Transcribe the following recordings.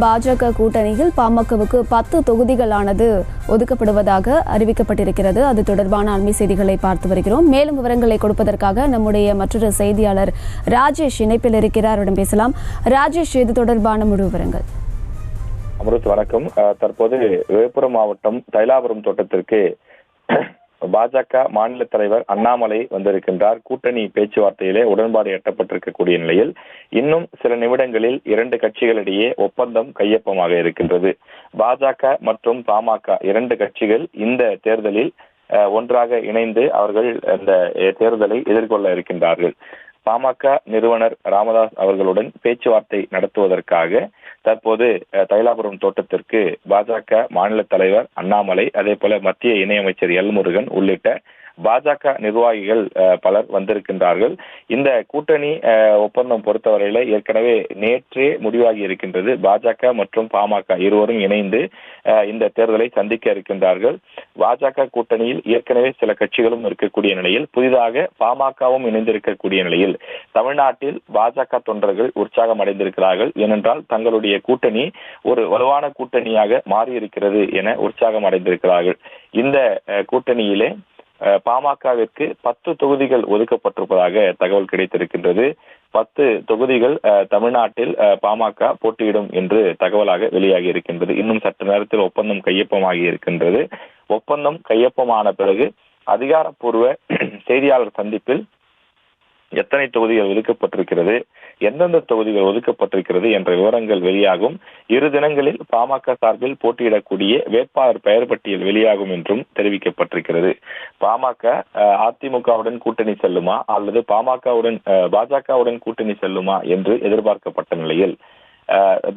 பாஜக கூட்டணியில் பாமகவுக்கு 10 தொகுதிகளானது ஒதுக்கப்படுவதாக அறிவிக்கப்பட்டிருக்கிறது. அது தொடர்பான அண்மை செய்திகளை பார்த்து வருகிறோம். மேலும் விவரங்களை கொடுப்பதற்காக நம்முடைய மற்றொரு செய்தியாளர் ராஜேஷ் இணைப்பில் இருக்கிறார். அவரிடம் பேசலாம். ராஜேஷ், இது தொடர்பான முழு விவரங்கள். அமிர்த், வணக்கம். தற்போது விழுப்புரம் மாவட்டம் தைலாபுரம் தோட்டத்திற்கு பாஜக மாநில தலைவர் அண்ணாமலை வந்திருக்கின்றார். கூட்டணி பேச்சுவார்த்தையிலே உடன்பாடு எட்டப்பட்டிருக்கக்கூடிய நிலையில் இன்னும் சில நிமிடங்களில் 2 கட்சிகளிடையே ஒப்பந்தம் கையொப்பமாக இருக்கின்றது. பாஜக மற்றும் பாமக 2 கட்சிகள் இந்த தேர்தலில் ஒன்றாக இணைந்து அவர்கள் இந்த தேர்தலை எதிர்கொள்ள இருக்கின்றார்கள். பாமக நிறுவனர் ராமதாஸ் அவர்களுடன் பேச்சுவார்த்தை நடத்துவதற்காக தற்போது தைலாபுரம் தோட்டத்திற்கு பாஜக மாநில தலைவர் அண்ணாமலை, அதே போல மத்திய இணையமைச்சர் எல் முருகன் உள்ளிட்ட பாஜக நிர்வாகிகள் பலர் வந்திருக்கின்றார்கள். இந்த கூட்டணி ஒப்பந்தம் பொறுத்தவரையில ஏற்கனவே நேற்றே முடிவாகி இருக்கின்றது. பாஜக மற்றும் பாமக இருவரும் இணைந்து இந்த தேர்தலை சந்திக்க இருக்கின்றார்கள். பாஜக கூட்டணியில் ஏற்கனவே சில கட்சிகளும் இருக்கக்கூடிய நிலையில் புதிதாக பாமகவும் இணைந்திருக்கக்கூடிய நிலையில் தமிழ்நாட்டில் பாஜக தொண்டர்கள் உற்சாகம் அடைந்திருக்கிறார்கள். ஏனென்றால் தங்களுடைய கூட்டணி ஒரு வலுவான கூட்டணியாக மாறியிருக்கிறது என உற்சாகம் அடைந்திருக்கிறார்கள். இந்த கூட்டணியிலே பாமகவிற்கு 10 தொகுதிகள் ஒதுக்கப்பட்டிருப்பதாக தகவல் கிடைத்திருக்கின்றது. 10 தொகுதிகள் தமிழ்நாட்டில் பாமக போட்டியிடும் என்று தகவலாக வெளியாகி இருக்கின்றது. இன்னும் சற்று நேரத்தில் ஒப்பந்தம் கையொப்பமாகி இருக்கின்றது. ஒப்பந்தம் கையொப்பமான பிறகு அதிகாரப்பூர்வ செய்தியாளர் சந்திப்பில் எத்தனை தொகுதிகள் ஒதுக்கப்பட்டிருக்கிறது, எந்தெந்த தொகுதிகள் ஒதுக்கப்பட்டிருக்கிறது என்ற விவரங்கள் வெளியாகும். 2 தினங்களில் பாமக சார்பில் போட்டியிடக்கூடிய வேட்பாளர் பெயர் பட்டியல் வெளியாகும் என்றும் தெரிவிக்கப்பட்டிருக்கிறது. பாமக அதிமுகவுடன் கூட்டணி செல்லுமா அல்லது பாஜகவுடன் கூட்டணி செல்லுமா என்று எதிர்பார்க்கப்பட்ட நிலையில்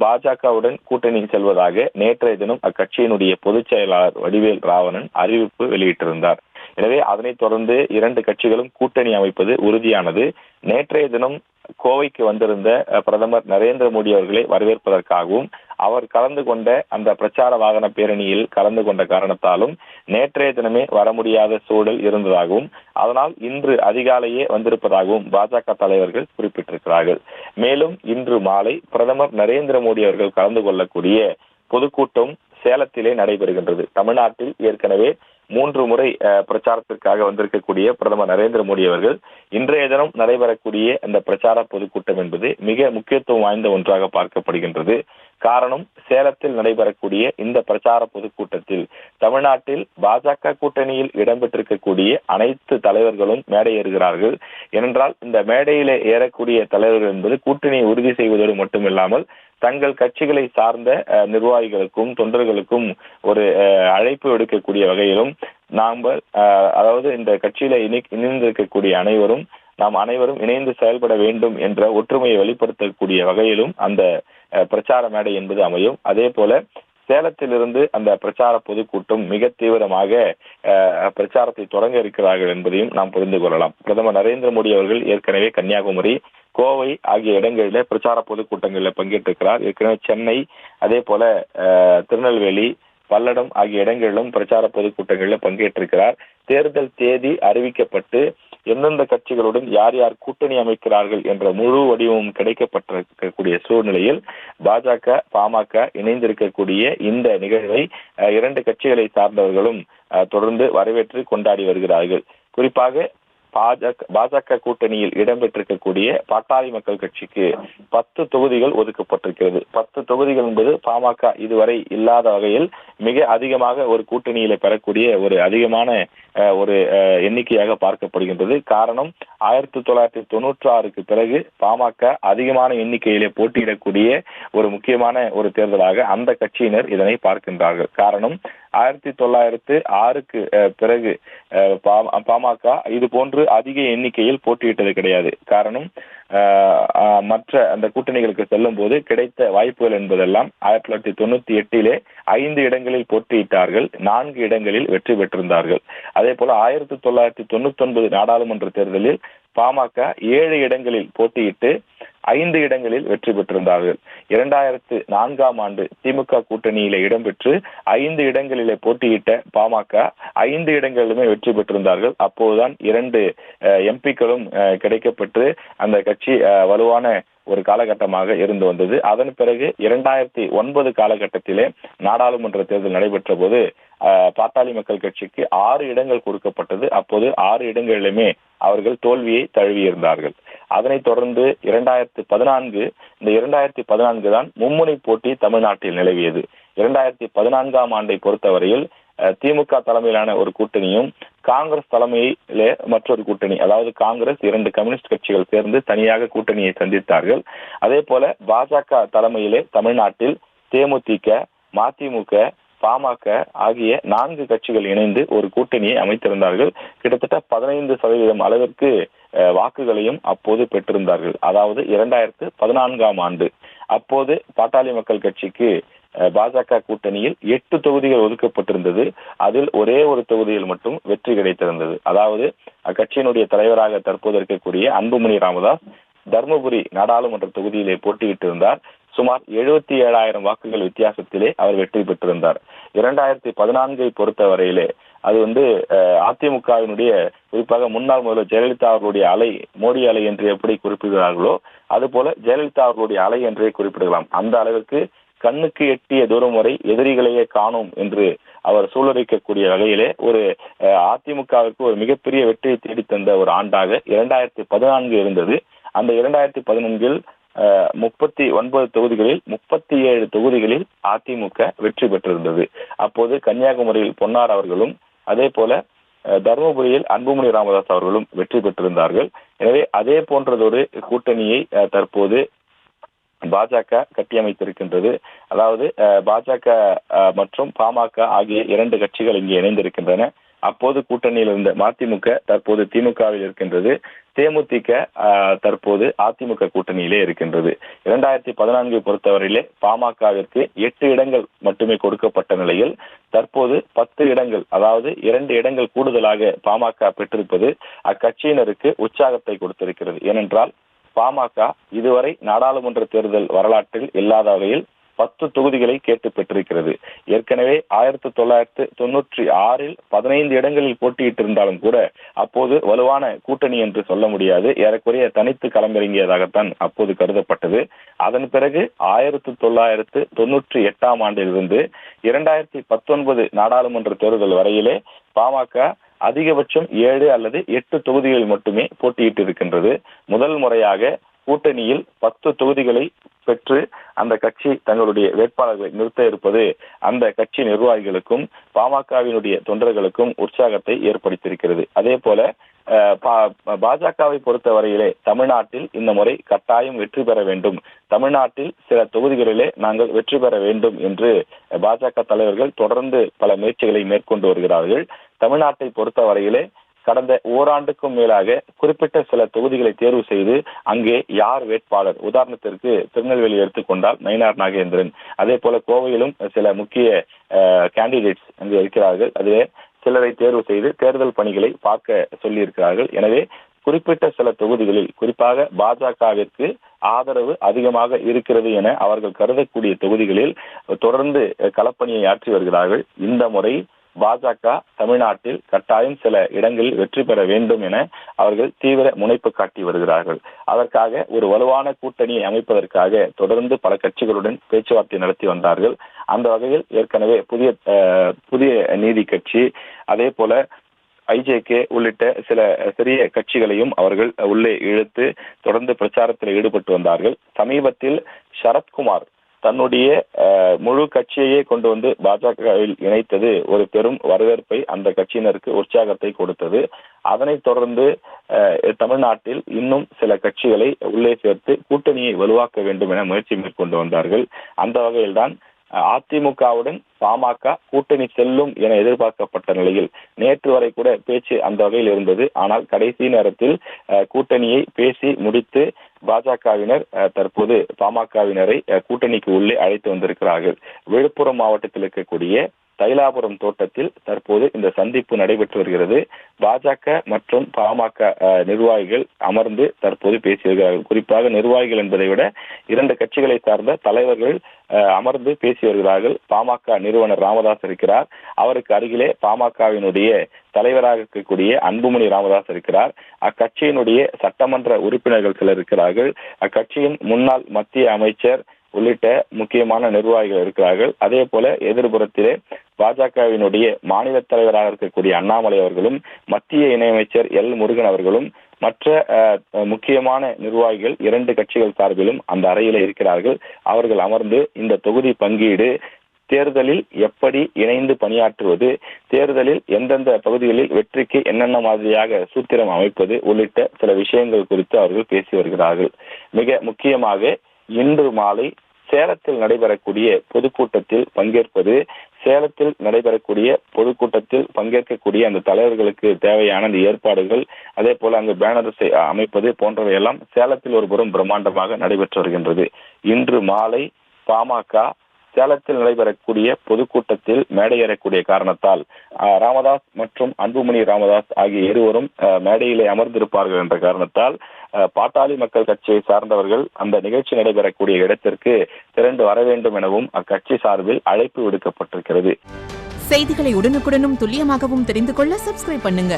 பாஜகவுடன் கூட்டணி செல்வதாக நேற்றைய தினம் அக்கட்சியினுடைய பொதுச் செயலாளர் வடிவேல் ராவணன் அறிவிப்பு வெளியிட்டிருந்தார். எனவே அதனைத் தொடர்ந்து 2 கட்சிகளும் கூட்டணி அமைப்பது உறுதியானது. நேற்றைய தினம் கோவைக்கு வந்திருந்த பிரதமர் நரேந்திர மோடி அவர்களை வரவேற்பதற்காகவும் அவர் கலந்து கொண்ட அந்த பிரச்சார வாகன பேரணியில் கலந்து கொண்ட காரணத்தாலும் நேற்றைய தினமே வர முடியாத சூழல் இருந்ததாகவும் அதனால் இன்று அதிகாலையே வந்திருப்பதாகவும் பாஜக தலைவர்கள் குறிப்பிட்டிருக்கிறார்கள். மேலும் இன்று மாலை பிரதமர் நரேந்திர மோடி அவர்கள் கலந்து கொள்ளக்கூடிய பொதுக்கூட்டம் சேலத்திலே நடைபெறுகின்றது. தமிழ்நாட்டில் ஏற்கனவே 3 முறை பிரச்சாரத்திற்காக வந்திருக்கக்கூடிய பிரதமர் நரேந்திர மோடி அவர்கள் இன்றைய தினம் நடைபெறக்கூடிய இந்த பிரச்சார பொதுக்கூட்டம் என்பது மிக முக்கியத்துவம் வாய்ந்த ஒன்றாக பார்க்கப்படுகின்றது. காரணம், சேலத்தில் நடைபெறக்கூடிய இந்த பிரச்சார பொதுக்கூட்டத்தில் தமிழ்நாட்டில் பாஜக கூட்டணியில் இடம்பெற்றிருக்கக்கூடிய அனைத்து தலைவர்களும் மேடை ஏறுகிறார்கள். ஏனென்றால் இந்த மேடையிலே ஏறக்கூடிய தலைவர்கள் என்பது கூட்டணியை உறுதி செய்வதோடு மட்டுமில்லாமல் தங்கள் கட்சிகளை சார்ந்த நிர்வாகிகளுக்கும் தொண்டர்களுக்கும் ஒரு அழைப்பு விடுக்கக்கூடிய வகையிலும் அதாவது இந்த கட்சியில இணைந்திருக்கக்கூடிய நாம் அனைவரும் இணைந்து செயல்பட வேண்டும் என்ற ஒற்றுமையை வெளிப்படுத்தக்கூடிய வகையிலும் அந்த பிரச்சார மேடை என்பது அமையும். அதே போல சேலத்திலிருந்து அந்த பிரச்சார பொதுக்கூட்டம் மிக தீவிரமாக பிரச்சாரத்தை தொடங்க இருக்கிறார்கள் என்பதையும் நாம் புரிந்து கொள்ளலாம். பிரதமர் நரேந்திர மோடி அவர்கள் ஏற்கனவே கன்னியாகுமரி, கோவை ஆகிய இடங்களில் பிரச்சார பொதுக்கூட்டங்களில் பங்கேற்றிருக்கிறார். ஏற்கனவே சென்னை, அதே போல திருநெல்வேலி, பல்லடம் ஆகிய இடங்களிலும் பிரச்சார பொதுக்கூட்டங்களில் பங்கேற்றிருக்கிறார். தேர்தல் தேதி அறிவிக்கப்பட்டு எந்தெந்த கட்சிகளுடன் யார் யார் கூட்டணி அமைக்கிறார்கள் என்ற முழு வடிவமும் கிடைக்கப்பட்டிருக்கக்கூடிய சூழ்நிலையில் பாஜக பாமக இணைந்திருக்கக்கூடிய இந்த நிகழ்வை 2 கட்சிகளை சார்ந்தவர்களும் தொடர்ந்து வரவேற்று கொண்டாடி வருகிறார்கள். குறிப்பாக பாஜக கூட்டணியில் இடம்பெற்றிருக்கக்கூடிய பாட்டாளி மக்கள் கட்சிக்கு 10 தொகுதிகள் ஒதுக்கப்பட்டிருக்கிறது. 10 தொகுதிகள் என்பது பாமக இதுவரை இல்லாத வகையில் மிக அதிகமாக ஒரு கூட்டணியில பெறக்கூடிய ஒரு அதிகமான ஒரு எண்ணிக்கையாக பார்க்கப்படுகின்றது. காரணம், 1996க்கு பிறகு பாமக அதிகமான எண்ணிக்கையிலே போட்டியிடக்கூடிய ஒரு முக்கியமான ஒரு தேர்தலாக அந்த கட்சியினர் இதனை பார்க்கின்றார்கள். காரணம், 1906க்கு பிறகு பாமக இது போன்று அதிக எண்ணிக்கையில் போட்டியிட்டது கிடையாது. காரணம், மற்ற அந்த கூட்டணிகளுக்கு செல்லும் போது கிடைத்த வாய்ப்புகள் என்பதெல்லாம் 1998 5 இடங்களில் போட்டியிட்டார்கள், 4 இடங்களில் வெற்றி பெற்றிருந்தார்கள். அதே போல 1999 நாடாளுமன்ற தேர்தலில் பாமக 7 இடங்களில் போட்டியிட்டு 5 இடங்களில் வெற்றி பெற்றிருந்தார்கள். 2004ஆம் ஆண்டு திமுக கூட்டணியில இடம்பெற்று 5 இடங்களிலே போட்டியிட்ட பாமக 5 இடங்களிலுமே வெற்றி பெற்றிருந்தார்கள். அப்போதுதான் 2 எம்பிக்களும் கிடைக்கப்பெற்று அந்த கட்சி வலுவான ஒரு காலகட்டமாக இருந்து வந்தது. அதன் பிறகு 2009 காலகட்டத்திலே நாடாளுமன்ற தேர்தல் நடைபெற்ற போது பாட்டாளி மக்கள் கட்சிக்கு 6 இடங்கள் கொடுக்கப்பட்டது. அப்போது 6 இடங்களிலுமே அவர்கள் தோல்வியை தழுவியிருந்தார்கள். அதனைத் தொடர்ந்து 2014 தான் மும்முனை போட்டி தமிழ்நாட்டில் நிலவியது. 2014ஆம் ஆண்டை பொறுத்தவரையில் திமுக தலைமையிலான ஒரு கூட்டணியும் காங்கிரஸ் தலைமையிலே மற்றொரு கூட்டணி, அதாவது காங்கிரஸ் 2 கம்யூனிஸ்ட் கட்சிகள் சேர்ந்து தனியாக கூட்டணியை சந்தித்தார்கள். அதே போல பாஜக தலைமையிலே தமிழ்நாட்டில் தேமுதிக, மதிமுக, பாமக ஆகிய 4 கட்சிகள் இணைந்து ஒரு கூட்டணியை அமைத்திருந்தார்கள். கிட்டத்தட்ட 15% அளவிற்கு வாக்குகளையும் அப்போது பெற்றிருந்தார்கள். அதாவது 2014ஆம் ஆண்டு. அப்போது பாட்டாளி மக்கள் கட்சிக்கு பாஜக கூட்டணியில் 8 தொகுதிகள் ஒதுக்கப்பட்டிருந்தது. அதில் ஒரே ஒரு தொகுதியில் மட்டும் வெற்றி கிடைத்திருந்தது. அதாவது அக்கட்சியினுடைய தலைவராக தற்போது இருக்கக்கூடிய அன்புமணி ராமதாஸ் தர்மபுரி நாடாளுமன்ற தொகுதியிலே போட்டியிட்டிருந்தார். சுமார் 77,000 வாக்குகள் வித்தியாசத்திலே அவர் வெற்றி பெற்றிருந்தார். 2014 பொறுத்தவரையிலே அது அதிமுகவினுடைய குறிப்பாக முன்னாள் முதல்வர் ஜெயலலிதா அவர்களுடைய அலை, மோடி அலை என்று எப்படி குறிப்பிடுகிறார்களோ அதுபோல ஜெயலலிதா அவர்களுடைய அலை என்றே குறிப்பிடலாம். அந்த அளவிற்கு கண்ணுக்கு எட்டிய தூரம் வரை எதிரிகளையே காணோம் என்று அவர் சூழலிக்கக்கூடிய வகையிலே ஒரு அதிமுகவிற்கு ஒரு மிகப்பெரிய வெற்றியை தேடித்தந்த ஒரு ஆண்டாக 2014 இருந்தது. அந்த 2014 39 தொகுதிகளில் 37 தொகுதிகளில் அதிமுக வெற்றி பெற்றிருந்தது. அப்போது கன்னியாகுமரியில் பொன்னார் அவர்களும் அதே போல தர்மபுரியில் அன்புமணி ராமதாஸ் அவர்களும் வெற்றி பெற்றிருந்தார்கள். எனவே அதே போன்றதொரு கூட்டணியை தற்போது பாஜக கட்டியமைத்திருக்கின்றது. அதாவது பாஜக மற்றும் பாமக ஆகிய 2 கட்சிகள் இங்கே இணைந்திருக்கின்றன. அப்போது கூட்டணியில் இருந்த மதிமுக தற்போது திமுகவில் இருக்கின்றது. தேமுதிக தற்போது அதிமுக கூட்டணியிலே இருக்கின்றது. 2014 பொறுத்தவரையிலே பாமகவிற்கு 8 இடங்கள் மட்டுமே கொடுக்கப்பட்ட நிலையில் தற்போது 10 இடங்கள், அதாவது 2 இடங்கள் கூடுதலாக பாமக பெற்றிருப்பது அக்கட்சியினருக்கு உற்சாகத்தை கொடுத்திருக்கிறது. ஏனென்றால் பாமக இதுவரை நாடாளுமன்ற தேர்தல் வரலாற்றில் இல்லாத வகையில் 10 தொகுதிகளை கேட்டு பெற்றிருக்கிறது. ஏற்கனவே 1996 15 இடங்களில் போட்டியிட்டிருந்தாலும் கூட அப்போது வலுவான கூட்டணி என்று சொல்ல முடியாது. ஏறக்குறைய தனித்து களமிறங்கியதாகத்தான் அப்போது கருதப்பட்டது. அதன் பிறகு 1998ஆம் ஆண்டிலிருந்து 2019 நாடாளுமன்ற தேர்தல் வரையிலே பாமக அதிகபட்சம் 7 அல்லது 8 தொகுதிகளில் மட்டுமே போட்டியிட்டு இருக்கின்றது. முதல் முறையாக கூட்டணியில் 10 தொகுதிகளை பெற்று அந்த கட்சி தங்களுடைய வேட்பாளர்களை நிறுத்த இருப்பது அந்த கட்சி நிர்வாகிகளுக்கும் பாமகவினுடைய தொண்டர்களுக்கும் உற்சாகத்தை ஏற்படுத்தியிருக்கிறது. அதே போல பாஜகவை பொறுத்தவரையிலே தமிழ்நாட்டில் இந்த முறை கட்டாயம் வெற்றி பெற வேண்டும், தமிழ்நாட்டில் சில தொகுதிகளிலே நாங்கள் வெற்றி பெற வேண்டும் என்று பாஜக தலைவர்கள் தொடர்ந்து பல முயற்சிகளை மேற்கொண்டு வருகிறார்கள். தமிழ்நாட்டை பொறுத்தவரையிலே கடந்த ஓராண்டுக்கும் மேலாக குறிப்பிட்ட சில தொகுதிகளை தேர்வு செய்து அங்கே யார் வேட்பாளர், உதாரணத்திற்கு திருநெல்வேலி எடுத்துக்கொண்டால் நயினார் நாகேந்திரன், அதே போல கோவையிலும் சில முக்கிய கேண்டிடேட்ஸ் அங்கே இருக்கிறார்கள். அதிலே சிலரை தேர்வு செய்து தேர்தல் பணிகளை பார்க்க சொல்லியிருக்கிறார்கள். எனவே குறிப்பிட்ட சில தொகுதிகளில் குறிப்பாக பாஜகவிற்கு ஆதரவு அதிகமாக இருக்கிறது என அவர்கள் கருதக்கூடிய தொகுதிகளில் தொடர்ந்து களப்பணியை ஆற்றி வருகிறார்கள். இந்த முறை பாஜக தமிழ்நாட்டில் கட்டாயம் சில இடங்களில் வெற்றி பெற வேண்டும் என அவர்கள் தீவிர முனைப்பு காட்டி வருகிறார்கள். அதற்காக ஒரு வலுவான கூட்டணியை அமைப்பதற்காக தொடர்ந்து பல கட்சிகளுடன் பேச்சுவார்த்தை நடத்தி வந்தார்கள். அந்த வகையில் ஏற்கனவே புதிய நீதி கட்சி, அதே போல ஐஜேகே உள்ளிட்ட சில சிறிய கட்சிகளையும் அவர்கள் உள்ளே இழுத்து தொடர்ந்து பிரச்சாரத்தில் ஈடுபட்டு வந்தார்கள். சமீபத்தில் சரத்குமார் தன்னுடைய முழு கட்சியையே கொண்டு வந்து பாஜகவில் இணைத்தது ஒரு பெரும் வரவேற்பை அந்த கட்சியினருக்கு உற்சாகத்தை கொடுத்தது. அதனைத் தொடர்ந்து தமிழ்நாட்டில் இன்னும் சில கட்சிகளை உள்ளே சேர்த்து கூட்டணியை வலுவாக்க வேண்டும் என முயற்சி மேற்கொண்டு வந்தார்கள். அந்த வகையில்தான் அதிமுகவுடன் பாமக கூட்டணி செல்லும் என எதிர்பார்க்கப்பட்ட நிலையில் நேற்று வரை கூட பேச்சு அந்த வகையில் இருந்தது. ஆனால் கடைசி நேரத்தில் கூட்டணியை பேசி முடித்து பாஜகவினர் தற்போது பாமகவினரை கூட்டணிக்கு உள்ளே அழைத்து வந்திருக்கிறார்கள். விழுப்புரம் மாவட்டத்தில் இருக்கக்கூடிய தைலாபுரம் தோட்டத்தில் தற்போது இந்த சந்திப்பு நடைபெற்று வருகிறது. பாஜக மற்றும் பாமக நிர்வாகிகள் அமர்ந்து தற்போது பேசி வருகிறார்கள். குறிப்பாக நிர்வாகிகள் என்பதை விட 2 கட்சிகளை சார்ந்த தலைவர்கள் அமர்ந்து பேசி வருகிறார்கள். பாமக நிறுவனர் ராமதாஸ் இருக்கிறார். அவருக்கு அருகிலே பாமகவினுடைய தலைவராக இருக்கக்கூடிய அன்புமணி ராமதாஸ் இருக்கிறார். அக்கட்சியினுடைய சட்டமன்ற உறுப்பினர்கள் சிலர் இருக்கிறார்கள். அக்கட்சியின் முன்னாள் மத்திய அமைச்சர் உள்ளிட்ட முக்கியமான நிர்வாகிகள் இருக்கிறார்கள். அதே போல எதிர்புறத்திலே பாஜகவினுடைய மாநில தலைவராக இருக்கக்கூடிய அண்ணாமலை அவர்களும், மத்திய இணையமைச்சர் எல் முருகன் அவர்களும், மற்ற முக்கியமான நிர்வாகிகள் 2 கட்சிகள் சார்பிலும் அந்த அறையில இருக்கிறார்கள். அவர்கள் அமர்ந்து இந்த தொகுதி பங்கீடு, தேர்தலில் எப்படி இணைந்து பணியாற்றுவது, தேர்தலில் எந்தெந்த பகுதிகளில் வெற்றிக்கு என்னென்ன மாதிரியாக சூத்திரம் அமைப்பது உள்ளிட்ட சில விஷயங்கள் குறித்து அவர்கள் பேசி வருகிறார்கள். மிக முக்கியமாக இன்று மாலை சேலத்தில் நடைபெறக்கூடிய பொதுக்கூட்டத்தில் பங்கேற்பது, சேலத்தில் நடைபெறக்கூடிய பொதுக்கூட்டத்தில் பங்கேற்கக்கூடிய அந்த தலைவர்களுக்கு தேவையான அந்த ஏற்பாடுகள், அதே போல அங்கு பேனர் அமைப்பது போன்றவையெல்லாம் சேலத்தில் ஒரு புறம் பிரம்மாண்டமாக நடைபெற்று வருகின்றது. இன்று மாலை பாமக சேலத்தில் நடைபெறக்கூடிய பொதுக்கூட்டத்தில் மேடையேறக்கூடிய காரணத்தால் ராமதாஸ் மற்றும் அன்புமணி ராமதாஸ் ஆகிய இருவரும் மேடையிலே அமர்ந்திருப்பார்கள் என்ற காரணத்தால் பாட்டாளி மக்கள் கட்சியை சார்ந்தவர்கள் அந்த நிகழ்ச்சி நடைபெறக்கூடிய இடத்திற்கு திரண்டு வர வேண்டும் எனவும் அக்கட்சி சார்பில் அழைப்பு விடுக்கப்பட்டிருக்கிறது. செய்திகளை உடனுக்குடனும் துல்லியமாகவும் தெரிந்து கொள்ள சப்ஸ்கிரைப் பண்ணுங்க.